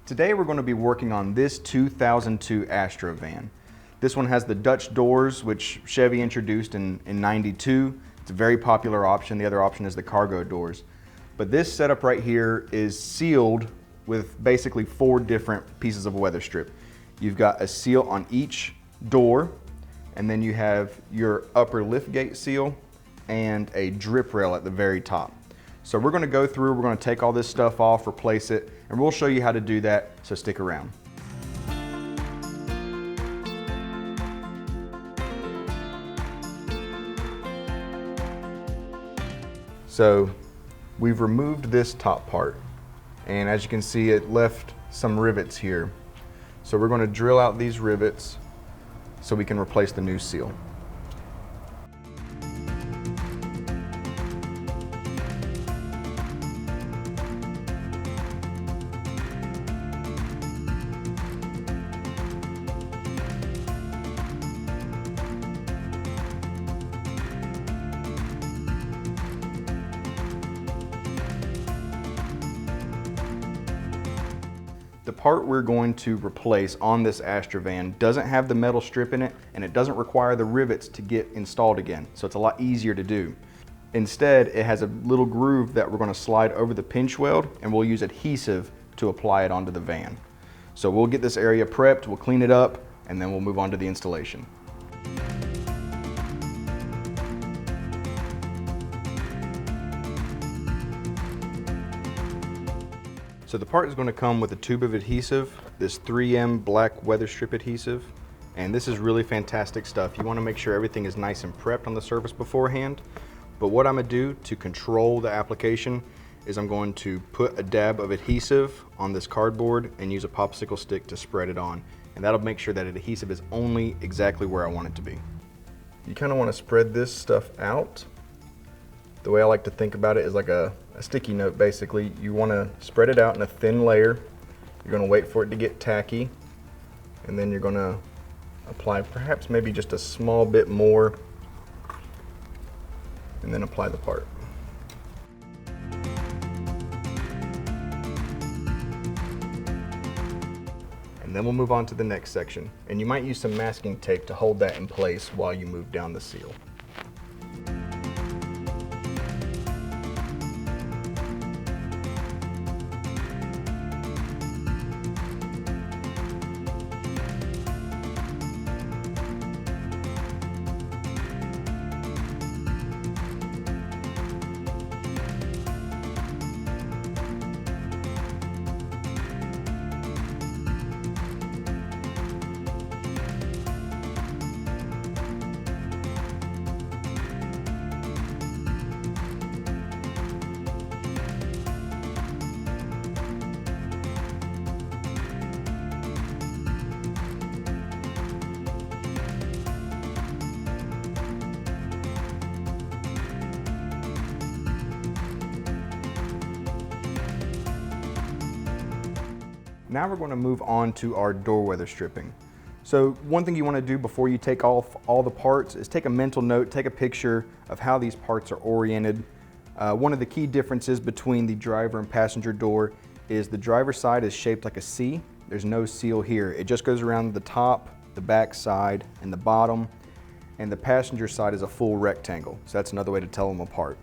Today we're going to be working on this 2002 Astro van. This one has the Dutch doors, which Chevy introduced in '92. It's a very popular option. The other option is the cargo doors. But this setup right here is sealed with basically 4 different pieces of weather strip. You've got a seal on each door, and then you have your upper liftgate seal and a drip rail at the very top. So we're going to go through, we're going to take all this stuff off, replace it, and we'll show you how to do that, so stick around. So we've removed this top part, and as you can see, it left some rivets here. So we're going to drill out these rivets so we can replace the new seal. The part we're going to replace on this Astro van doesn't have the metal strip in it, and it doesn't require the rivets to get installed again, so it's a lot easier to do. Instead, it has a little groove that we're going to slide over the pinch weld, and we'll use adhesive to apply it onto the van. So we'll get this area prepped, we'll clean it up, and then we'll move on to the installation. So the part is going to come with a tube of adhesive, this 3M black weather strip adhesive, and this is really fantastic stuff. You want to make sure everything is nice and prepped on the surface beforehand. But what I'm going to do to control the application is I'm going to put a dab of adhesive on this cardboard and use a popsicle stick to spread it on. And that'll make sure that adhesive is only exactly where I want it to be. You kind of want to spread this stuff out. The way I like to think about it is like a sticky note, basically. You want to spread it out in a thin layer. You're going to wait for it to get tacky, and then you're going to apply perhaps maybe just a small bit more, and then apply the part. And then we'll move on to the next section, and you might use some masking tape to hold that in place while you move down the seal. Now we're going to move on to our door weather stripping. So one thing you want to do before you take off all the parts is take a mental note, take a picture of how these parts are oriented. One of the key differences between the driver and passenger door is the driver's side is shaped like a C. There's no seal here. It just goes around the top, the back side, and the bottom. And the passenger side is a full rectangle. So that's another way to tell them apart.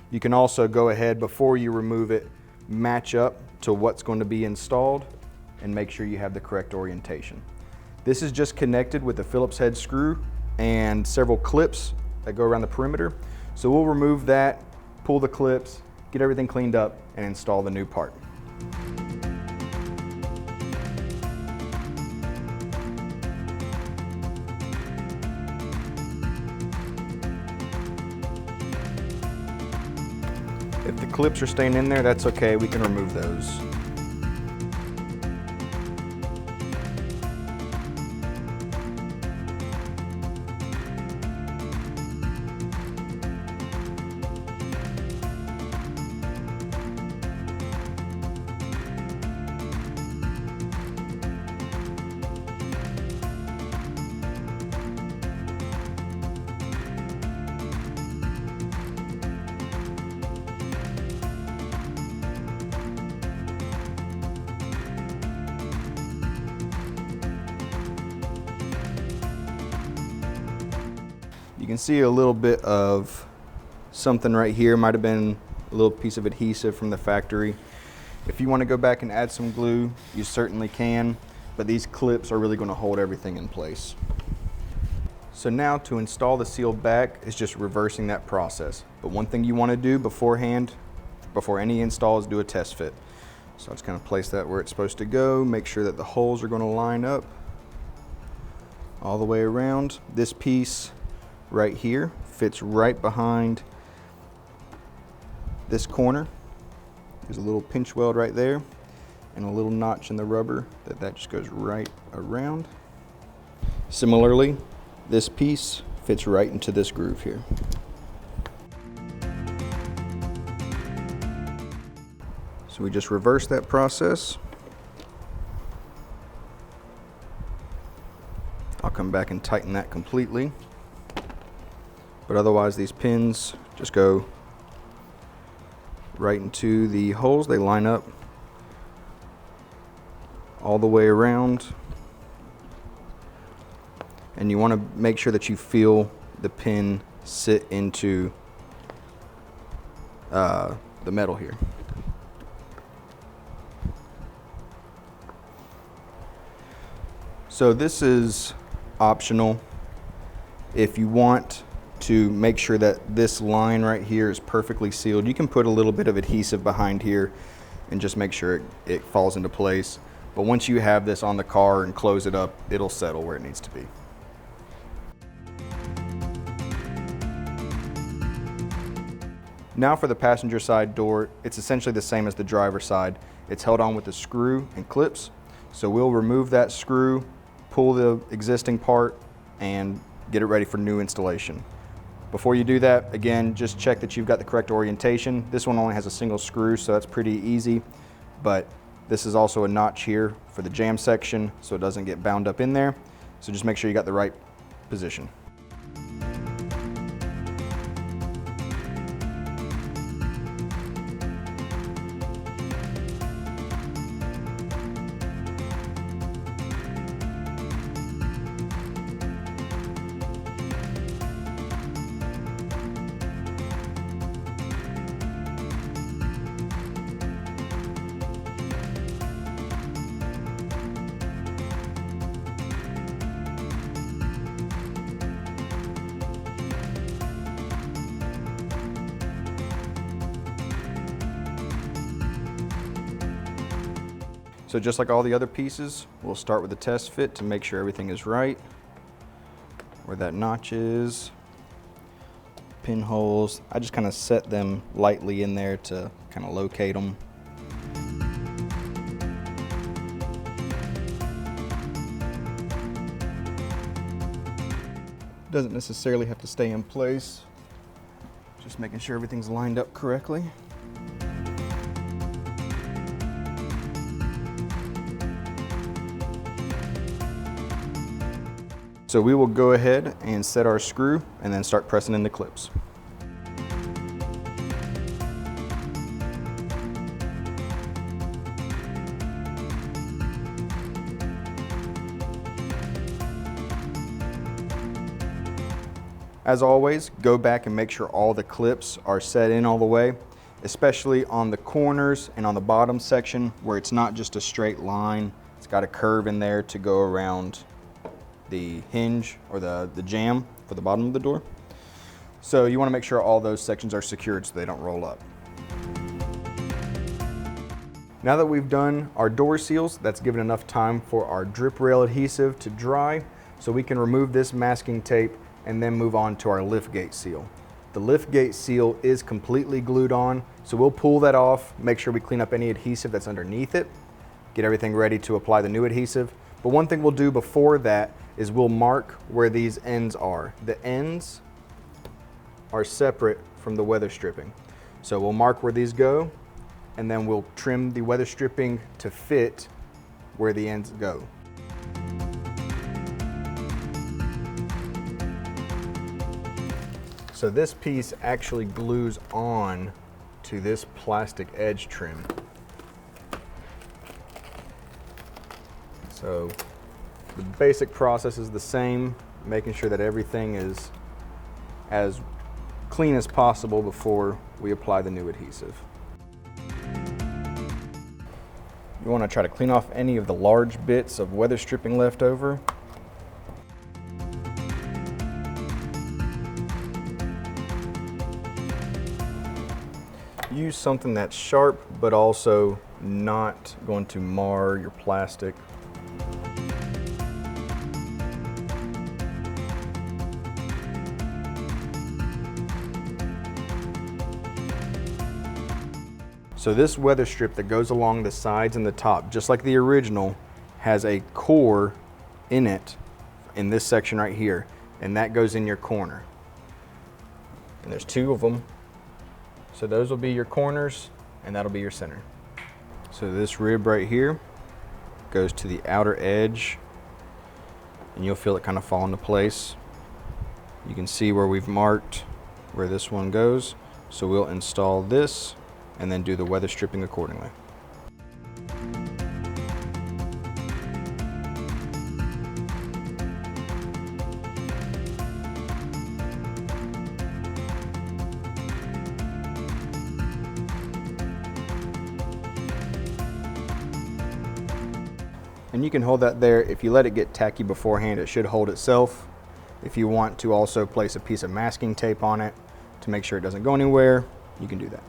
You can also go ahead before you remove it, match up to what's going to be installed, and make sure you have the correct orientation. This is just connected with a Phillips head screw and several clips that go around the perimeter. So we'll remove that, pull the clips, get everything cleaned up, and install the new part. If the clips are staying in there, that's okay, we can remove those. You can see a little bit of something right here. Might have been a little piece of adhesive from the factory. If you want to go back and add some glue, you certainly can, but these clips are really going to hold everything in place. So now to install the seal back is just reversing that process. But one thing you want to do beforehand, before any install, is do a test fit. So I'll just kind of place that where it's supposed to go, make sure that the holes are going to line up all the way around. This piece right here fits right behind this corner. There's a little pinch weld right there and a little notch in the rubber that just goes right around. Similarly, this piece fits right into this groove here. So we just reverse that process. I'll come back and tighten that completely. But otherwise, these pins just go right into the holes. They line up all the way around. And you want to make sure that you feel the pin sit into the metal here. So this is optional. If you want to make sure that this line right here is perfectly sealed, you can put a little bit of adhesive behind here and just make sure it falls into place. But once you have this on the car and close it up, it'll settle where it needs to be. Now for the passenger side door, it's essentially the same as the driver side. It's held on with a screw and clips. So we'll remove that screw, pull the existing part, and get it ready for new installation. Before you do that, again, just check that you've got the correct orientation. This one only has a single screw, so that's pretty easy, but this is also a notch here for the jam section so it doesn't get bound up in there. So just make sure you got the right position. So just like all the other pieces, we'll start with the test fit to make sure everything is right. Where that notch is, pinholes, I just kind of set them lightly in there to kind of locate them. Doesn't necessarily have to stay in place, just making sure everything's lined up correctly. So we will go ahead and set our screw and then start pressing in the clips. As always, go back and make sure all the clips are set in all the way, especially on the corners and on the bottom section where it's not just a straight line. It's got a curve in there to go around the hinge or the jamb for the bottom of the door. So you want to make sure all those sections are secured so they don't roll up. Now that we've done our door seals, that's given enough time for our drip rail adhesive to dry, so we can remove this masking tape and then move on to our liftgate seal. The liftgate seal is completely glued on, so we'll pull that off, make sure we clean up any adhesive that's underneath it, get everything ready to apply the new adhesive. But one thing we'll do before that is we'll mark where these ends are. The ends are separate from the weather stripping. So we'll mark where these go, and then we'll trim the weather stripping to fit where the ends go. So this piece actually glues on to this plastic edge trim. So the basic process is the same, making sure that everything is as clean as possible before we apply the new adhesive. You want to try to clean off any of the large bits of weather stripping left over. Use something that's sharp but also not going to mar your plastic. So this weather strip that goes along the sides and the top, just like the original, has a core in it in this section right here, and that goes in your corner. And there's 2 of them. So those will be your corners and that'll be your center. So this rib right here goes to the outer edge and you'll feel it kind of fall into place. You can see where we've marked where this one goes. So we'll install this and then do the weather stripping accordingly. And you can hold that there. If you let it get tacky beforehand, it should hold itself. If you want to also place a piece of masking tape on it to make sure it doesn't go anywhere, you can do that.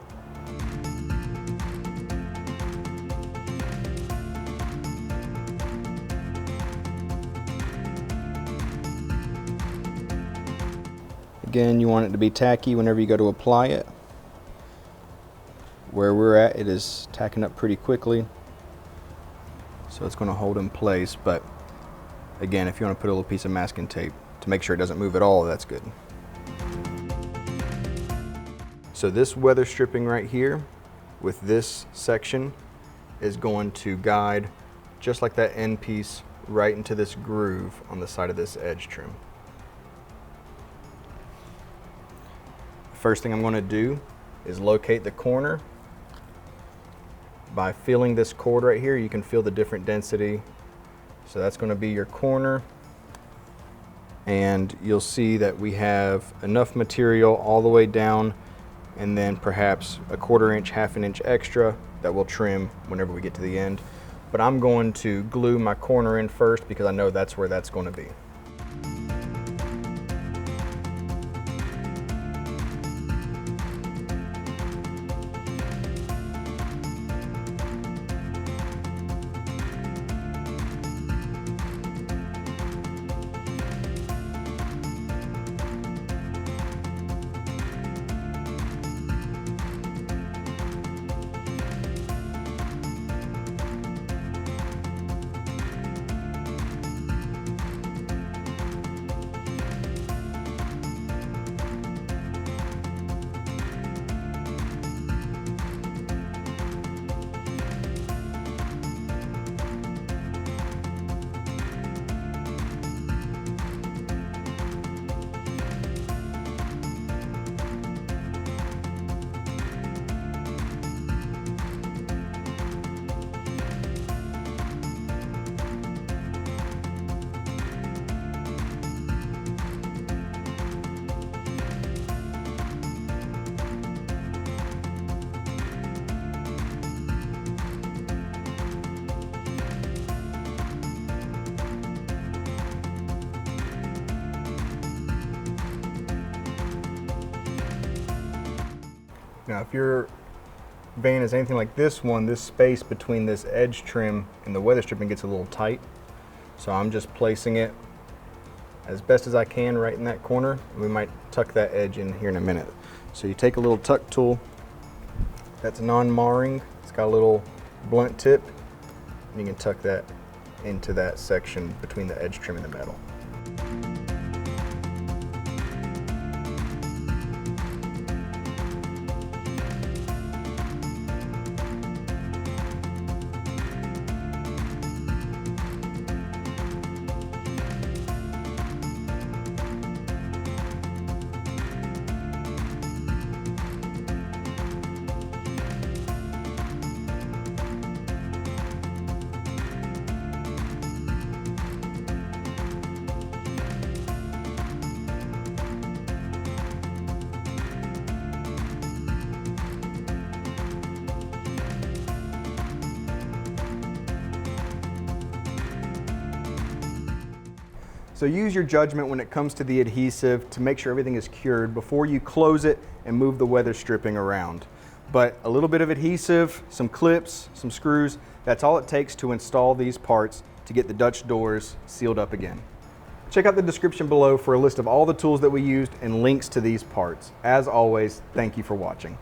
Again, you want it to be tacky whenever you go to apply it. Where we're at, it is tacking up pretty quickly. So it's going to hold in place, but again, if you want to put a little piece of masking tape to make sure it doesn't move at all, that's good. So this weather stripping right here with this section is going to guide just like that end piece right into this groove on the side of this edge trim. The first thing I'm going to do is locate the corner. By feeling this cord right here, you can feel the different density. So that's going to be your corner. And you'll see that we have enough material all the way down and then perhaps a 1/4 inch, 1/2 inch extra that we'll trim whenever we get to the end. But I'm going to glue my corner in first because I know that's where that's going to be. Now, if your van is anything like this one, this space between this edge trim and the weather stripping gets a little tight. So I'm just placing it as best as I can right in that corner. We might tuck that edge in here in a minute. So you take a little tuck tool that's non-marring. It's got a little blunt tip, and you can tuck that into that section between the edge trim and the metal. So use your judgment when it comes to the adhesive to make sure everything is cured before you close it and move the weather stripping around. But a little bit of adhesive, some clips, some screws, that's all it takes to install these parts to get the Dutch doors sealed up again. Check out the description below for a list of all the tools that we used and links to these parts. As always, thank you for watching.